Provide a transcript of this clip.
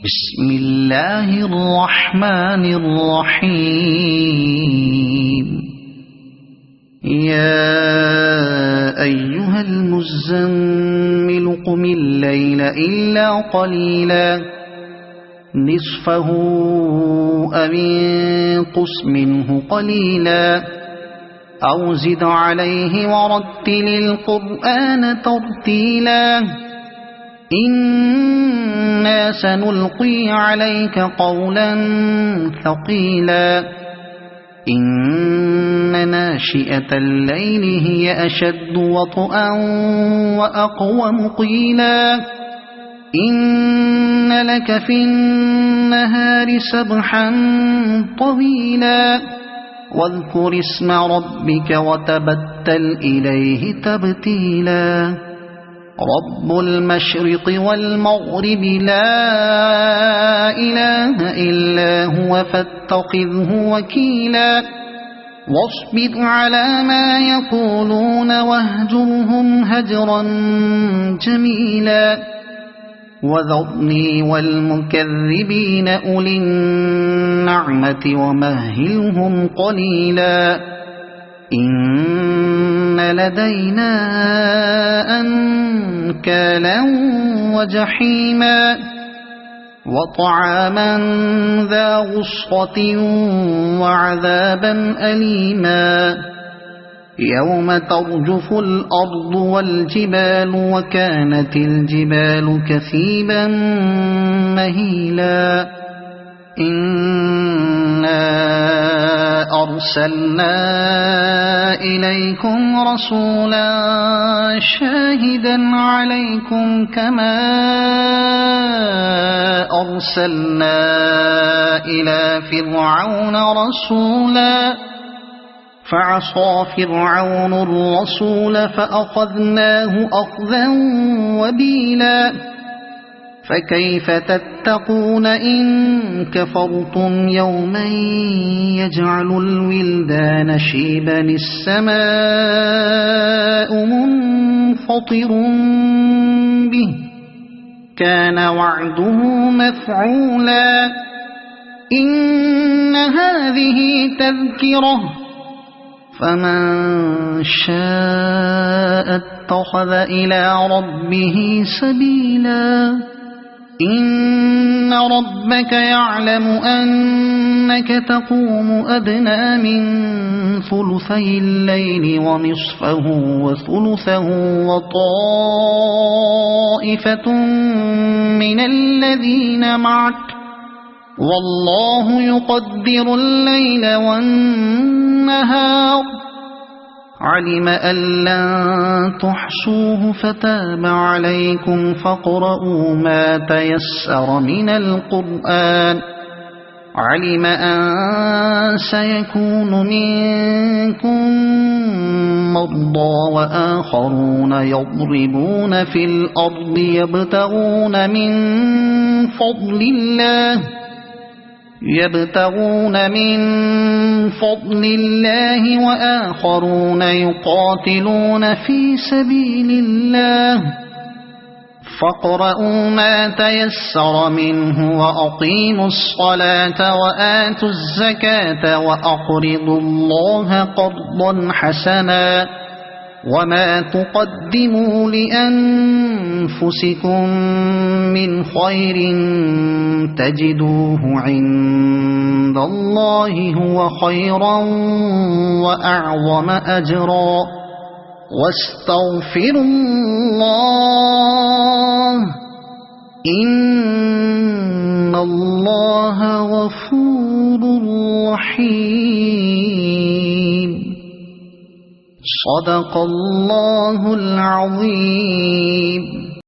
بسم الله الرحمن الرحيم. يا أيها المزمل قم الليل إلا قليلا نصفه أو انقص منه قليلا أو زد عليه ورتل القرآن ترتيلا إنا سنلقي عليك قولا ثقيلا إن ناشئة الليل هي أشد وطئا وأقوم قيلا إن لك في النهار سبحا طويلا واذكر اسم ربك وتبتل إليه تبتيلا رب المشرق والمغرب لا إله إلا هو فاتخذه وكيلا واصبر على ما يقولون واهجرهم هجرا جميلا وذرني والمكذبين أولي النعمة ومهلهم قليلا إن لدينا أنكالا وجحيما وطعاما ذا غصة وعذابا أليما يوم ترجف الأرض والجبال وكانت الجبال كثيبا مهيلا إنا أرسلنا إليكم رسولا شاهدا عليكم كما أرسلنا إلى فرعون رسولا فعصى فرعون الرسول فأخذناه أخذا وبيلا فكيف تتقون إن كفرتم يوما يجعل الولدان شيبا السماء منفطر به كان وعده مفعولا إن هذه تذكرة فمن شاء اتخذ إلى ربه سبيلا إن ربك يعلم أنك تقوم أدنى من ثلثي الليل ونصفه وثلثه وطائفة من الذين معك والله يقدر الليل والنهار علم أن لن تحصوه فتاب عليكم فاقرؤوا ما تيسر من القرآن علم أن سيكون منكم مرضى وآخرون يضربون في الأرض يبتغون من فضل الله وآخرون يقاتلون في سبيل الله فاقرؤوا ما تيسر منه وأقيموا الصلاة وآتوا الزكاة وأقرضوا الله قرضا حسنا وما تقدموا لأنفسكم من خير تجدوه عند الله هو خيرا وأعظم أجرا واستغفروا الله إن الله غفور رحيم. صدق الله العظيم.